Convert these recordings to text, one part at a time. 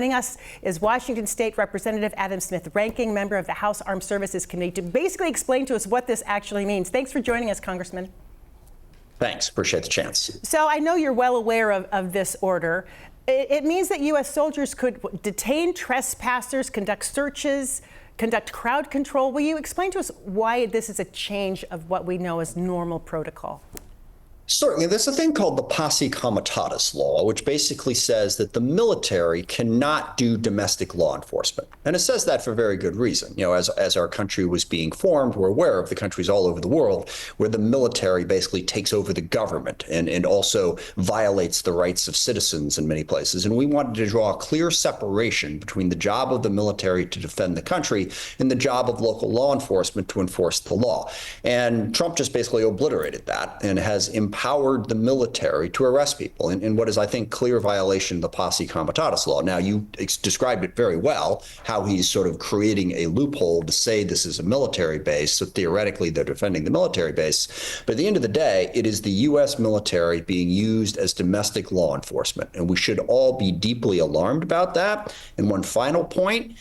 Joining us is Washington State Representative Adam Smith, ranking member of the House Armed Services Committee, to basically explain to us what this actually means. Thanks for joining us, Congressman. Thanks. Appreciate the chance. So I know you're well aware of this order. It means that U.S. soldiers could detain trespassers, conduct searches, conduct crowd control. Will you explain to us why this is a change of what we know as normal protocol? Certainly. There's a thing called the posse comitatus law, which basically says that the military cannot do domestic law enforcement. And it says that for very good reason. You know, as our country was being formed, we're aware of the countries all over the world where the military basically takes over the government and also violates the rights of citizens in many places. And we wanted to draw a clear separation between the job of the military to defend the country and the job of local law enforcement to enforce the law. And Trump just basically obliterated that and has empowered the military to arrest people in what is, I think, clear violation of the posse comitatus law. Now, you described it very well, how he's sort of creating a loophole to say this is a military base, so theoretically they're defending the military base. But at the end of the day, it is the U.S. military being used as domestic law enforcement, and we should all be deeply alarmed about that. And one final point.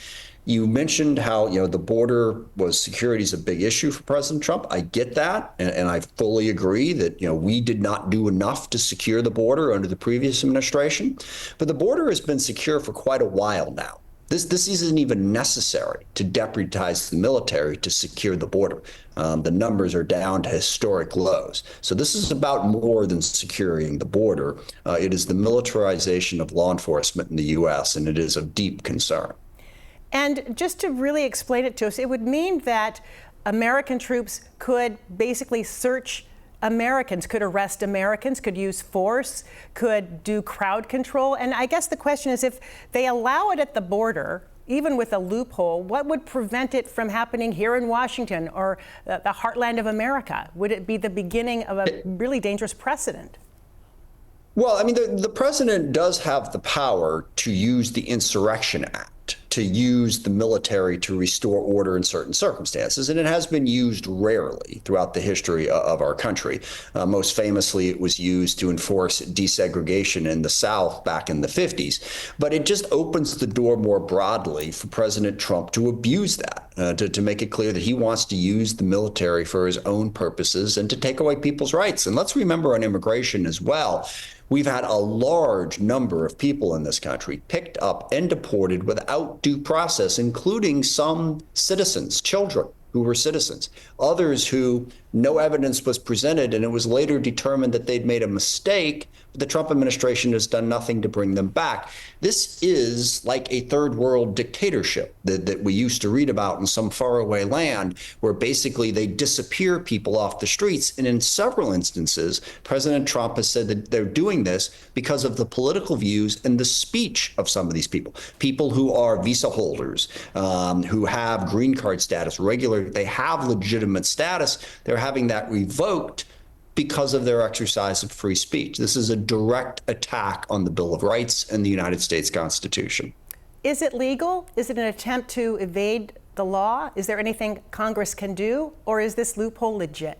You mentioned how, the border security is a big issue for President Trump. I get that, and I fully agree that, we did not do enough to secure the border under the previous administration. But the border has been secure for quite a while now. This isn't even necessary to deputize the military to secure the border. The numbers are down to historic lows. So this is about more than securing the border. It is the militarization of law enforcement in the U.S., and it is of deep concern. And just to really explain it to us, it would mean that American troops could basically search Americans, could arrest Americans, could use force, could do crowd control. And I guess the question is, if they allow it at the border, even with a loophole, what would prevent it from happening here in Washington or the heartland of America? Would it be the beginning of a really dangerous precedent? Well, I mean, the president does have the power to use the Insurrection Act, to use the military to restore order in certain circumstances. And it has been used rarely throughout the history of our country. Most famously, it was used to enforce desegregation in the South back in the 50s. But it just opens the door more broadly for President Trump to abuse that, to make it clear that he wants to use the military for his own purposes and to take away people's rights. And let's remember on immigration as well. We've had a large number of people in this country picked up and deported without due process, including some citizens, children who were citizens, others who no evidence was presented, and it was later determined that they'd made a mistake, but the Trump administration has done nothing to bring them back. This is like a third world dictatorship that we used to read about in some faraway land, where basically they disappear people off the streets. And in several instances, President Trump has said that they're doing this because of the political views and the speech of some of these people, people who are visa holders, who have green card status, they have legitimate status. They're having that revoked because of their exercise of free speech. This is a direct attack on the Bill of Rights and the United States Constitution. Is it legal? Is it an attempt to evade the law? Is there anything Congress can do, or is this loophole legit?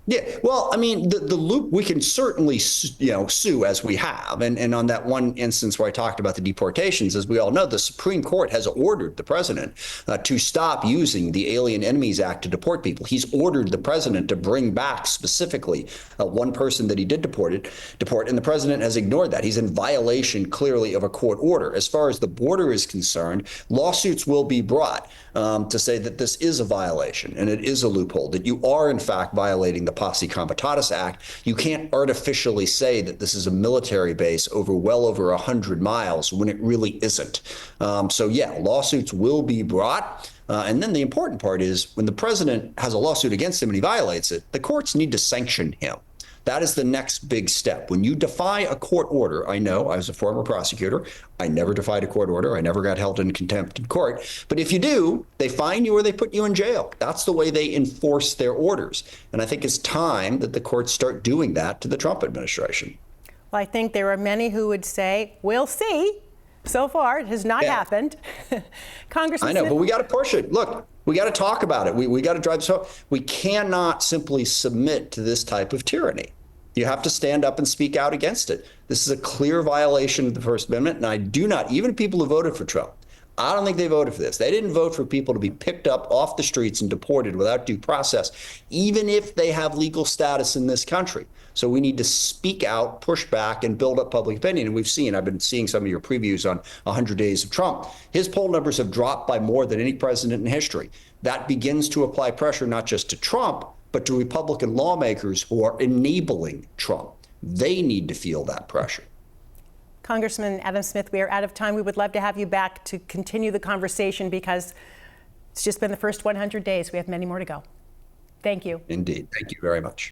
Yeah, well, I mean, the loop, we can certainly, sue as we have. And on that one instance where I talked about the deportations, as we all know, the Supreme Court has ordered the president to stop using the Alien Enemies Act to deport people. He's ordered the president to bring back specifically one person that he did deport, and the president has ignored that. He's in violation clearly of a court order. As far as the border is concerned, lawsuits will be brought to say that this is a violation and it is a loophole, that you are in fact violating the Posse Comitatus Act. You can't artificially say that this is a military base well over 100 miles when it really isn't. So yeah, lawsuits will be brought. And then the important part is when the president has a lawsuit against him and he violates it, the courts need to sanction him. That is the next big step. When you defy a court order, I know I was a former prosecutor. I never defied a court order. I never got held in contempt in court. But if you do, they fine you or they put you in jail. That's the way they enforce their orders. And I think it's time that the courts start doing that to the Trump administration. Well, I think there are many who would say, we'll see. So far, it has not happened. Congressman I know, Smith, but we got to push it. Look, we got to talk about it. We got to drive. So we cannot simply submit to this type of tyranny. You have to stand up and speak out against it. This is a clear violation of the First Amendment, and I do not, even people who voted for Trump, I don't think they voted for this. They didn't vote for people to be picked up off the streets and deported without due process, even if they have legal status in this country. So we need to speak out, push back, and build up public opinion. And we've seen, I've been seeing some of your previews on 100 Days of Trump. His poll numbers have dropped by more than any president in history. That begins to apply pressure not just to Trump, but to Republican lawmakers who are enabling Trump. They need to feel that pressure. Congressman Adam Smith, we are out of time. We would love to have you back to continue the conversation because it's just been the first 100 days. We have many more to go. Thank you. Indeed. Thank you very much.